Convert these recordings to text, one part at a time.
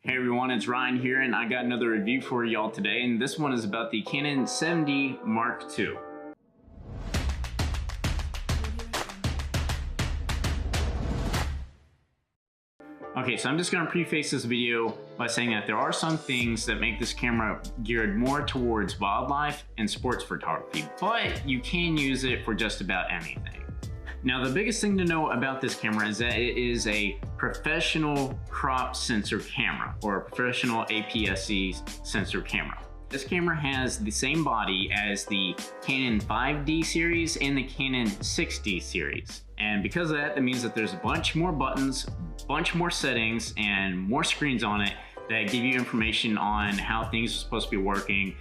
Hey everyone, it's Ryan here and I got another review for y'all today, and this one is about the Canon 7D Mark II. Okay, so I'm just going to preface this video by saying that there are some things that make this camera geared more towards wildlife and sports photography, but you can use it for just about anything. Now, the biggest thing to know about this camera is that it is a professional crop sensor camera, or a professional APS-C sensor camera. This camera has the same body as the Canon 5D series and the Canon 6D series. And because of that, that means that there's a bunch more buttons, bunch more settings, and more screens on it that give you information on how things are supposed to be working,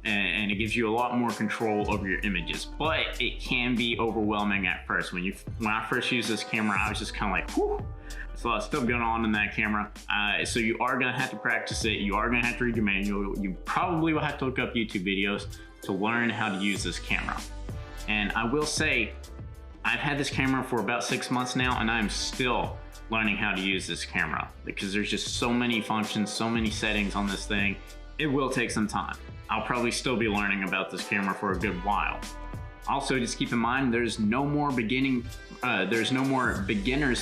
and it gives you a lot more control over your images. But it can be overwhelming at first. When I first used this camera, I was just kind of like, whew, there's a lot of stuff going on in that camera. So you are going to have to practice it. You are going to have to read your manual. You probably will have to look up YouTube videos to learn how to use this camera. And I will say, I've had this camera for about 6 months now, and I'm still learning how to use this camera because there's just so many functions, so many settings on this thing. It will take some time. I'll probably still be learning about this camera for a good while. Also, just keep in mind, there's no more beginner's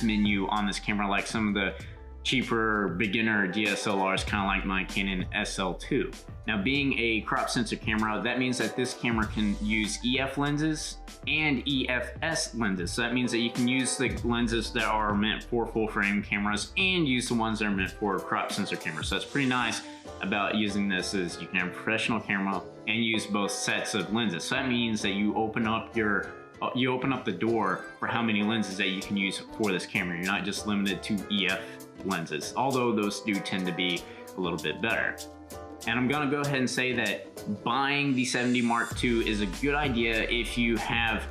menu on this camera like some of the cheaper beginner DSLRs, kind of like my Canon SL2. Now, being a crop sensor camera, that means that this camera can use EF lenses and EFS lenses. So that means that you can use the lenses that are meant for full frame cameras and use the ones that are meant for crop sensor cameras. So that's pretty nice about using this, is you can have a professional camera and use both sets of lenses. So that means that you open up the door for how many lenses that you can use for this camera. You're not just limited to EF lenses, although those do tend to be a little bit better. And I'm gonna go ahead and say that buying the 7D Mark II is a good idea if you have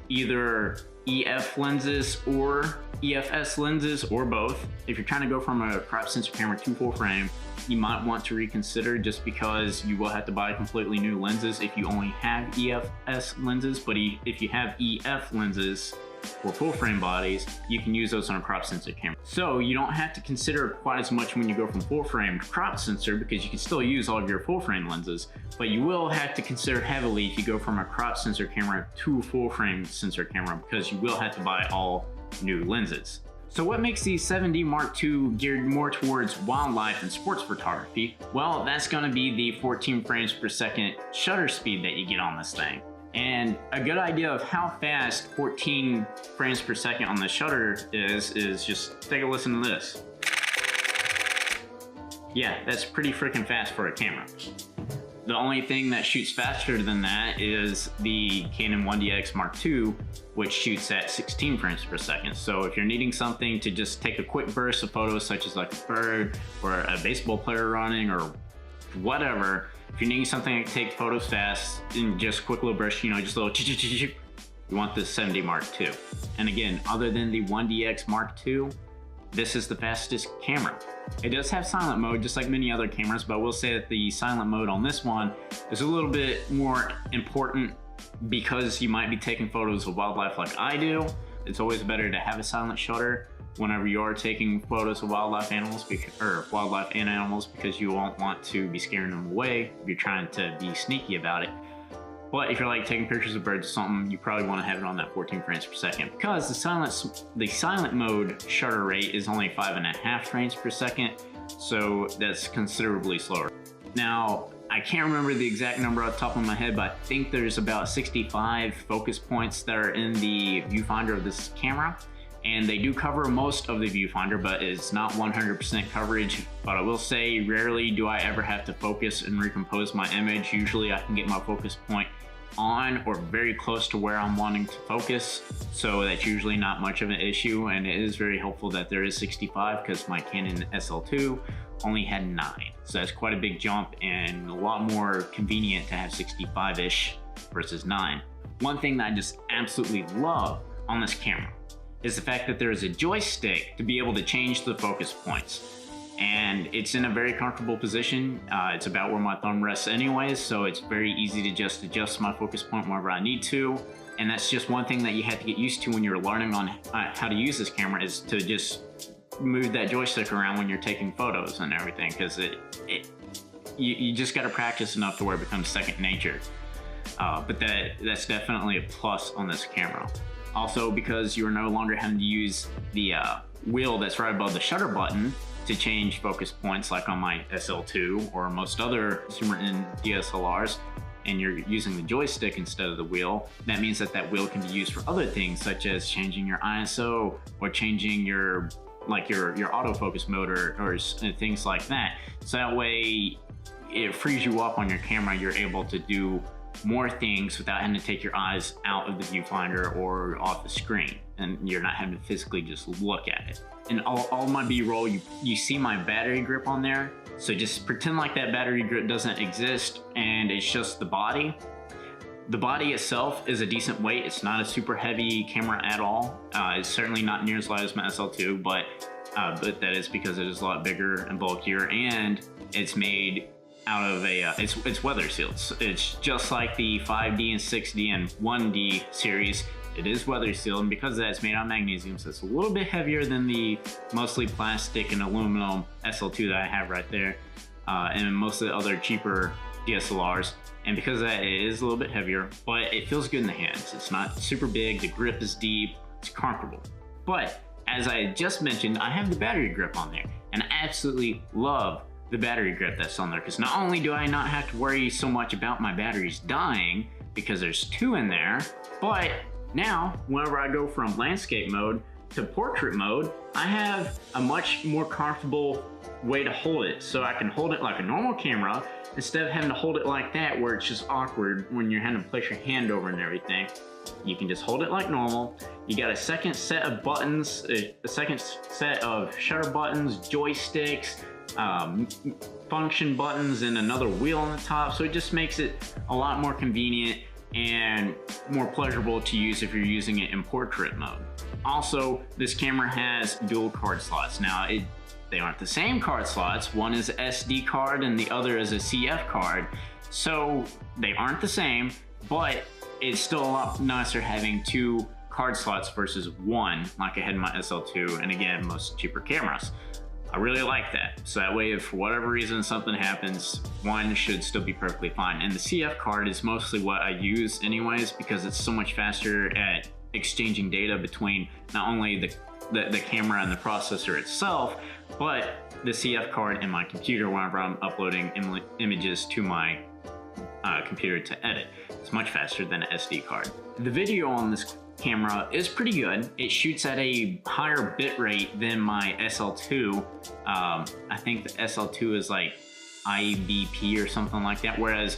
either EF lenses or EFS lenses, or both. If you're trying to go from a crop sensor camera to full frame, you might want to reconsider, just because you will have to buy completely new lenses if you only have EFS lenses. But if you have EF lenses for full frame bodies, you can use those on a crop sensor camera. So you don't have to consider quite as much when you go from full frame to crop sensor, because you can still use all of your full frame lenses, but you will have to consider heavily if you go from a crop sensor camera to a full frame sensor camera, because you will have to buy all new lenses. So what makes the 7D Mark II geared more towards wildlife and sports photography? Well, that's going to be the 14 frames per second shutter speed that you get on this thing. And a good idea of how fast 14 frames per second on the shutter is just take a listen to this. Yeah, that's pretty freaking fast for a camera. The only thing that shoots faster than that is the Canon 1DX Mark II, which shoots at 16 frames per second. So if you're needing something to just take a quick burst of photos, such as like a bird or a baseball player running or whatever, if you're needing something to take photos fast in just quick little bursts, just a little you want this 7D Mark II. And again, other than the 1DX Mark II, this is the fastest camera. It does have silent mode, just like many other cameras, but I will say that the silent mode on this one is a little bit more important because you might be taking photos of wildlife like I do. It's always better to have a silent shutter whenever you are taking photos of wildlife animals, because you won't want to be scaring them away if you're trying to be sneaky about it. But if you're like taking pictures of birds or something, you probably want to have it on that 14 frames per second, because the silent mode shutter rate is only 5.5 frames per second, so that's considerably slower. Now, I can't remember the exact number off the top of my head, but I think there's about 65 focus points that are in the viewfinder of this camera. And they do cover most of the viewfinder, but it's not 100% coverage. But I will say, rarely do I ever have to focus and recompose my image. Usually I can get my focus point on or very close to where I'm wanting to focus. So that's usually not much of an issue. And it is very helpful that there is 65, because my Canon SL2 only had 9. So that's quite a big jump, and a lot more convenient to have 65-ish versus 9. One thing that I just absolutely love on this camera is the fact that there is a joystick to be able to change the focus points. And it's in a very comfortable position. It's about where my thumb rests anyways, so it's very easy to just adjust my focus point wherever I need to. And that's just one thing that you have to get used to when you're learning on how to use this camera, is to just move that joystick around when you're taking photos and everything, because you just got to practice enough to where it becomes second nature. But that's definitely a plus on this camera. Also, because you're no longer having to use the wheel that's right above the shutter button to change focus points like on my SL2 or most other consumer-end DSLRs, and you're using the joystick instead of the wheel, that means that that wheel can be used for other things, such as changing your ISO or changing your autofocus mode or things like that. So that way it frees you up on your camera. You're able to do more things without having to take your eyes out of the viewfinder or off the screen, and you're not having to physically just look at it. In all my B-roll, you see my battery grip on there, so just pretend like that battery grip doesn't exist and it's just the body. The body itself is a decent weight. It's not a super heavy camera at all. It's certainly not near as light as my SL2, but that is because it is a lot bigger and bulkier, and it's made out of it's weather sealed. So it's just like the 5D and 6D and 1D series. It is weather sealed, and because of that, it's made out of magnesium, so it's a little bit heavier than the mostly plastic and aluminum SL2 that I have right there, and most of the other cheaper DSLRs. And because of that, it is a little bit heavier, but it feels good in the hands. It's not super big, the grip is deep, it's comfortable. But as I just mentioned, I have the battery grip on there, and I absolutely love the battery grip that's on there, because not only do I not have to worry so much about my batteries dying because there's two in there, but now whenever I go from landscape mode to portrait mode, I have a much more comfortable way to hold it. So I can hold it like a normal camera instead of having to hold it like that where it's just awkward when you're having to place your hand over and everything. You can just hold it like normal. You got a second set of buttons, a second set of shutter buttons, joysticks, function buttons, and another wheel on the top. So it just makes it a lot more convenient and more pleasurable to use if you're using it in portrait mode. Also, this camera has dual card slots. Now, they aren't the same card slots. One is an SD card and the other is a CF card. So they aren't the same, but it's still a lot nicer having two card slots versus one like I had in my SL2, and again, most cheaper cameras. I really like that. So that way, if for whatever reason something happens, one should still be perfectly fine. And the CF card is mostly what I use anyways, because it's so much faster at exchanging data between not only the camera and the processor itself, but the CF card and my computer whenever I'm uploading images to my computer to edit. It's much faster than an SD card. The video on this camera is pretty good. It shoots at a higher bit rate than my SL2. I think the SL2 is like IBP or something like that, whereas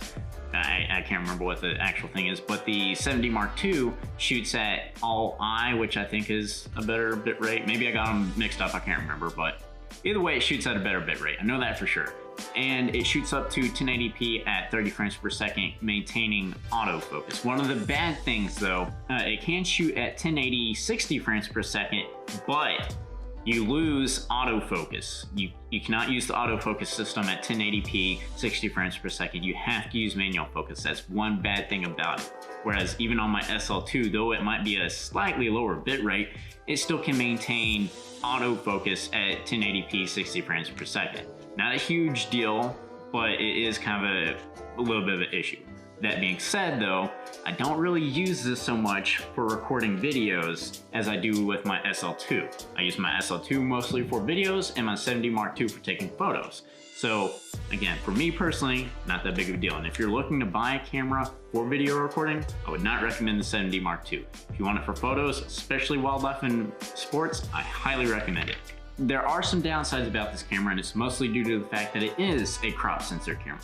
I can't remember what the actual thing is, but the 7D Mark II shoots at all I, which I think is a better bit rate. Maybe I got them mixed up, I can't remember, but either way, it shoots at a better bit rate. I know that for sure. And it shoots up to 1080p at 30 frames per second, maintaining autofocus. One of the bad things though, it can shoot at 1080 60 frames per second, but you lose autofocus. You cannot use the autofocus system at 1080p 60 frames per second. You have to use manual focus. That's one bad thing about it. Whereas even on my SL2, though it might be a slightly lower bit rate, it still can maintain autofocus at 1080p 60 frames per second. Not a huge deal, but it is kind of a little bit of an issue. That being said though, I don't really use this so much for recording videos as I do with my SL2. I use my SL2 mostly for videos and my 7D Mark II for taking photos. So again, for me personally, not that big of a deal. And if you're looking to buy a camera for video recording, I would not recommend the 7D Mark II. If you want it for photos, especially wildlife and sports, I highly recommend it. There are some downsides about this camera, and it's mostly due to the fact that it is a crop sensor camera.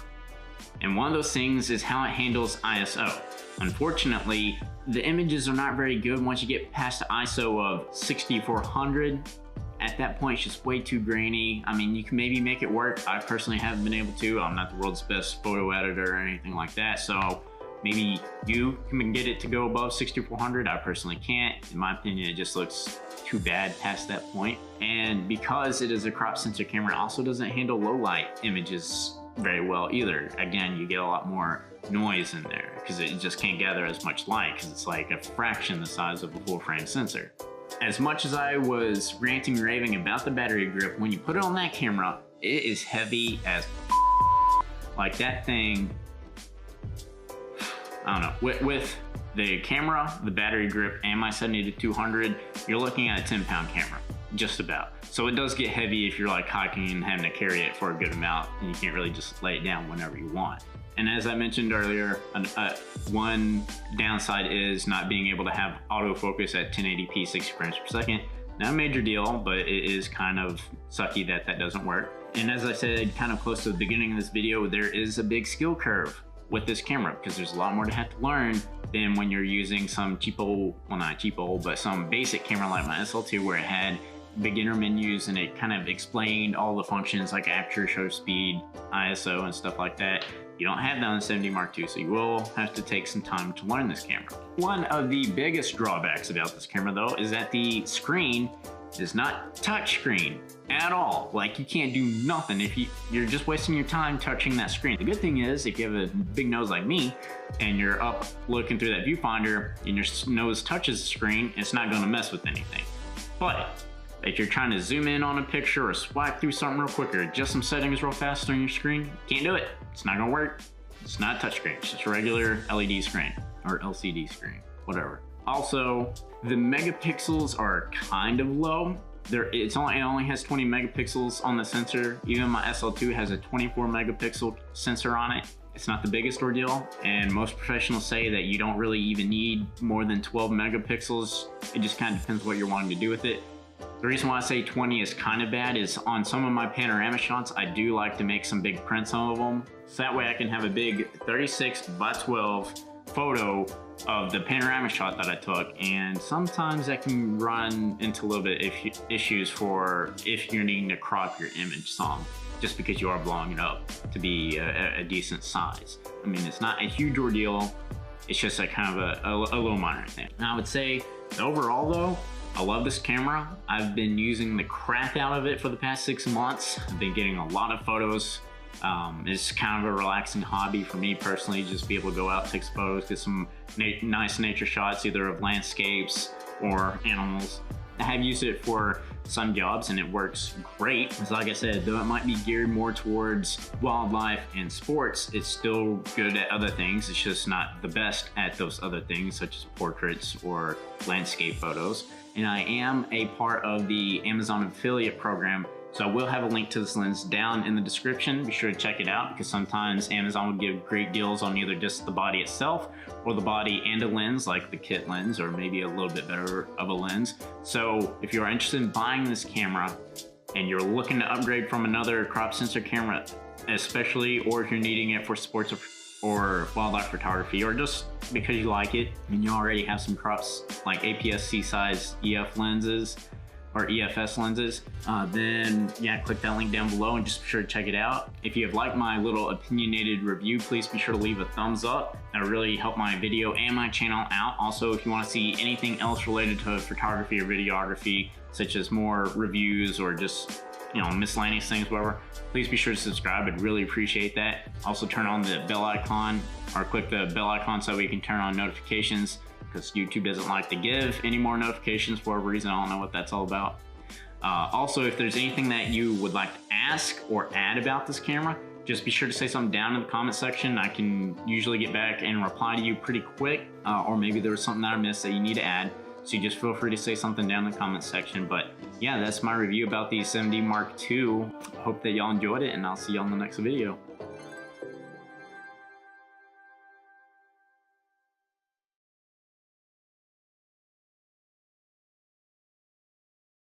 And one of those things is how it handles ISO. Unfortunately, the images are not very good once you get past the ISO of 6400. At that point, it's just way too grainy. I mean, you can maybe make it work. I personally haven't been able to. I'm not the world's best photo editor or anything like that. So maybe you can get it to go above 6400. I personally can't. In my opinion, it just looks too bad past that point. And because it is a crop sensor camera, it also doesn't handle low light images very well either. Again, you get a lot more noise in there because it just can't gather as much light because it's like a fraction the size of a full frame sensor. as much as I was ranting and raving about the battery grip, when you put it on that camera, it is heavy as like that thing. I don't know, with the camera, the battery grip, and my 70-200, you're looking at a 10-pound camera, just about. So it does get heavy if you're like hiking and having to carry it for a good amount, and you can't really just lay it down whenever you want. And as I mentioned earlier, one downside is not being able to have autofocus at 1080p 60 frames per second. Not a major deal, but it is kind of sucky that that doesn't work. And as I said kind of close to the beginning of this video, there is a big skill curve with this camera because there's a lot more to have to learn than when you're using some cheapo, well not cheapo, but some basic camera like my SL2 where it had beginner menus and it kind of explained all the functions like aperture, shutter speed, ISO and stuff like that. You don't have that on the 70 Mark II, so you will have to take some time to learn this camera. One of the biggest drawbacks about this camera though is that the screen is not touch screen at all. Like you can't do nothing if you're just wasting your time touching that screen. The good thing is if you have a big nose like me and you're up looking through that viewfinder and your nose touches the screen, it's not gonna mess with anything. But if you're trying to zoom in on a picture or swipe through something real quick or adjust some settings real fast on your screen, can't do it. It's not gonna work. It's not a touch screen, it's just a regular LED screen or LCD screen, whatever. Also, the megapixels are kind of low. It only has 20 megapixels on the sensor. Even my SL2 has a 24 megapixel sensor on it. It's not the biggest ordeal, and most professionals say that you don't really even need more than 12 megapixels. It just kind of depends what you're wanting to do with it. The reason why I say 20 is kind of bad is on some of my panorama shots, I do like to make some big prints of them. So that way I can have a big 36x12 photo of the panorama shot that I took, and sometimes that can run into a little bit of issues for if you're needing to crop your image some, just because you are blowing it up to be a decent size. I mean, it's not a huge ordeal, it's just a kind of a little minor thing. And I would say overall though, I love this camera. I've been using the crap out of it for the past 6 months. I've been getting a lot of photos. It's kind of a relaxing hobby for me personally, just be able to go out, take some photos, get some nice nature shots, either of landscapes or animals. I have used it for some jobs and it works great. So like I said, though it might be geared more towards wildlife and sports, it's still good at other things. It's just not the best at those other things, such as portraits or landscape photos. And I am a part of the Amazon affiliate program, so I will have a link to this lens down in the description. Be sure to check it out because sometimes Amazon will give great deals on either just the body itself or the body and a lens, like the kit lens, or maybe a little bit better of a lens. So if you're interested in buying this camera and you're looking to upgrade from another crop sensor camera, especially, or if you're needing it for sports or wildlife photography, or just because you like it and you already have some crops like APS-C size EF lenses or EFS lenses, then yeah, click that link down below and just be sure to check it out. If you have liked my little opinionated review, please be sure to leave a thumbs up. That'll really help my video and my channel out. Also, if you want to see anything else related to photography or videography, such as more reviews or just, you know, miscellaneous things, whatever, please be sure to subscribe. I'd really appreciate that. Also turn on the bell icon or click the bell icon so we can turn on notifications, because YouTube doesn't like to give any more notifications for a reason. I don't know what that's all about. Also, if there's anything that you would like to ask or add about this camera, just be sure to say something down in the comment section. I can usually get back and reply to you pretty quick, or maybe there was something that I missed that you need to add. So you just feel free to say something down in the comment section. But yeah, that's my review about the 70 Mark II. Hope that y'all enjoyed it, and I'll see you on the next video.